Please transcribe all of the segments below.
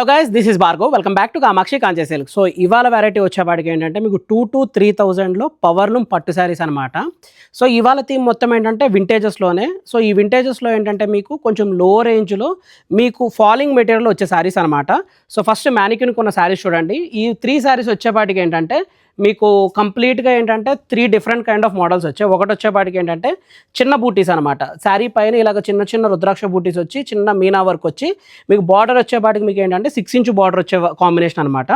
Hello guys, this is Bhargav. Welcome back to Kamakshi Kanchi silk. So ఇవాళ variety వచ్చేపాటికి ఏంటంటే మీకు 2,000 to 3,000లో పవర్లూమ్ పట్టు శారీస్ అనమాట. సో ఇవాళ థీమ్ మొత్తం ఏంటంటే వింటేజెస్లోనే. సో ఈ వింటేజెస్లో ఏంటంటే మీకు కొంచెం లో రేంజ్లో మీకు ఫాలింగ్ మెటీరియల్ వచ్చే శారీస్ అనమాట. సో ఫస్ట్ మ్యానిక్యూన్కి ఉన్న శారీస్ చూడండి. ఈ 3 శారీస్ వచ్చేపాటికి ఏంటంటే మీకు కంప్లీట్గా ఏంటంటే 3 డిఫరెంట్ కైండ్ ఆఫ్ మోడల్స్ వచ్చాయి. ఒకటి వచ్చేపాటికి ఏంటంటే చిన్న బూటీస్ అనమాట. శారీ పైన ఇలాగ చిన్న చిన్న రుద్రాక్ష బూటీస్ వచ్చి చిన్న మీనా వర్క్ వచ్చి మీకు బార్డర్ వచ్చేపాటికి మీకు ఏంటంటే 6 ఇంచ్ బార్డర్ వచ్చే కాంబినేషన్ అనమాట.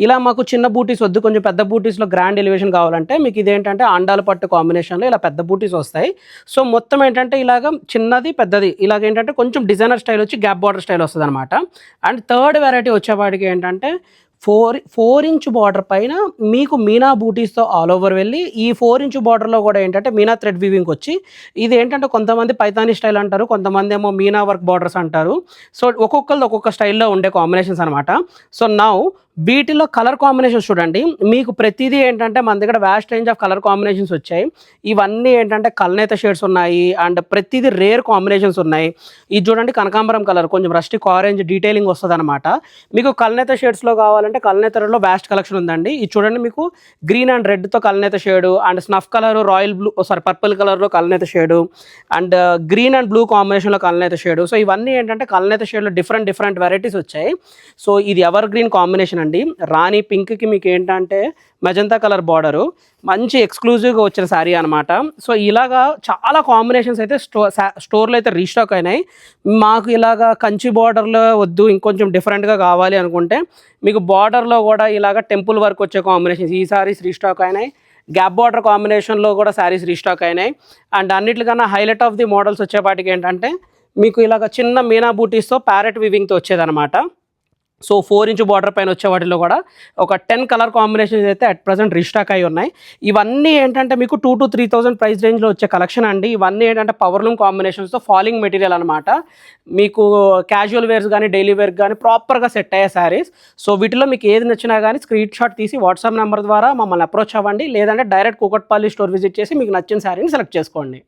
ఇలా మాకు చిన్న బూటీస్ వద్దు, కొంచెం పెద్ద బూటీస్లో గ్రాండ్ ఎలివేషన్ కావాలంటే మీకు ఇదేంటంటే అండాల పట్టు కాంబినేషన్లో ఇలా పెద్ద బూటీస్ వస్తాయి. సో మొత్తం ఏంటంటే ఇలాగ చిన్నది పెద్దది ఇలాగ ఏంటంటే కొంచెం డిజైనర్ స్టైల్ వచ్చి గ్యాప్ బార్డర్ స్టైల్ వస్తుంది అనమాట. అండ్ థర్డ్ వెరైటీ వచ్చేపాటికి ఏంటంటే 4 ఇంచ్ బార్డర్ పైన మీకు మీనా బూటీస్తో ఆల్ ఓవర్ వెళ్ళి ఈ 4 ఇంచ్ బార్డర్లో కూడా ఏంటంటే మీనా థ్రెడ్ వీవింగ్ వచ్చి ఇది ఏంటంటే కొంతమంది పైతానీ స్టైల్ అంటారు, కొంతమంది ఏమో మీనా వర్క్ బార్డర్స్ అంటారు. సో ఒక్కొక్కరిది ఒక్కొక్క స్టైల్లో ఉండే కాంబినేషన్స్ అనమాట. సో నౌ వీటిలో కలర్ కాంబినేషన్స్ చూడండి. మీకు ప్రతిదీ ఏంటంటే మన దగ్గర vast range of colour combinations వచ్చాయి. ఇవన్నీ ఏంటంటే కల్నేత షేడ్స్ ఉన్నాయి అండ్ ప్రతిదీ రేర్ కాంబినేషన్స్ ఉన్నాయి. ఇది చూడండి కనకాంబరం కలర్, కొంచెం రస్టిక్ ఆరెంజ్ డీటెయిలింగ్ వస్తుంది అనమాట. మీకు కల్నేత షేడ్స్లో కావాలంటే కల్నేతలో వ్యాస్ట్ కలెక్షన్ ఉందండి. ఇది చూడండి మీకు గ్రీన్ అండ్ రెడ్తో కల్నేత shade and snuff colour royal blue purple కలర్లో కల్నేత shade and green and blue కాంబినేషన్లో కల్నేత షేడు. సో ఇవన్నీ ఏంటంటే కల్నేత షేడ్లో డిఫరెంట్ వెరైటీస్ వచ్చాయి. సో ఇది ఎవర్ గ్రీన్ కాంబినేషన్ అండి. రాణి పింక్కి మీకు ఏంటంటే మెజంతా కలర్ బార్డరు, మంచి ఎక్స్క్లూజివ్గా వచ్చిన శారీ అనమాట. సో ఇలాగా చాలా కాంబినేషన్స్ అయితే స్టోర్లో అయితే రీస్టాక్ అయినాయి. మాకు ఇలాగా కంచి బార్డర్లో వద్దు, ఇంకొంచెం డిఫరెంట్గా కావాలి అనుకుంటే మీకు బార్డర్లో కూడా ఇలాగ టెంపుల్ వర్క్ వచ్చే కాంబినేషన్స్ ఈ శారీస్ రీస్టాక్ అయినాయి. గ్యాప్ బార్డర్ కాంబినేషన్లో కూడా శారీస్ రీస్టాక్ అయినాయి. అండ్ అన్నిటికన్నా హైలైట్ ఆఫ్ ది మోడల్స్ వచ్చేపాటికి ఏంటంటే మీకు ఇలాగ చిన్న మీనా బూటీస్తో ప్యారెట్ వివింగ్తో వచ్చేదనమాట. సో 4 ఇంచ్ బార్డర్ పైన వచ్చే వాటిలో కూడా ఒక 10 కలర్ కాంబినేషన్స్ అయితే అట్ ప్రజెంట్ రీస్టాక్ అయి ఉన్నాయి. ఇవన్నీ ఏంటంటే మీకు 2,000 to 3,000 ప్రైస్ రేంజ్లో వచ్చే కలెక్షన్ అండి. ఇవన్నీ ఏంటంటే పవర్లూమ్ కాంబినేషన్స్తో ఫాలింగ్ మెటీరియల్ అనమాట. మీకు క్యాజువల్ వేర్స్ కానీ డైలీ వేర్ కానీ ప్రాపర్గా సెట్ అయ్యే శారీస్. సో వీటిలో మీకు ఏది నచ్చినా కానీ స్క్రీన్ షాట్ తీసి వాట్సాప్ నెంబర్ ద్వారా మమ్మల్ని అప్రోచ్ అవ్వండి, లేదంటే డైరెక్ట్ కూకట్పల్లి స్టోర్ విజిట్ చేసి మీకు నచ్చిన శారీని సెలెక్ట్ చేసుకోండి.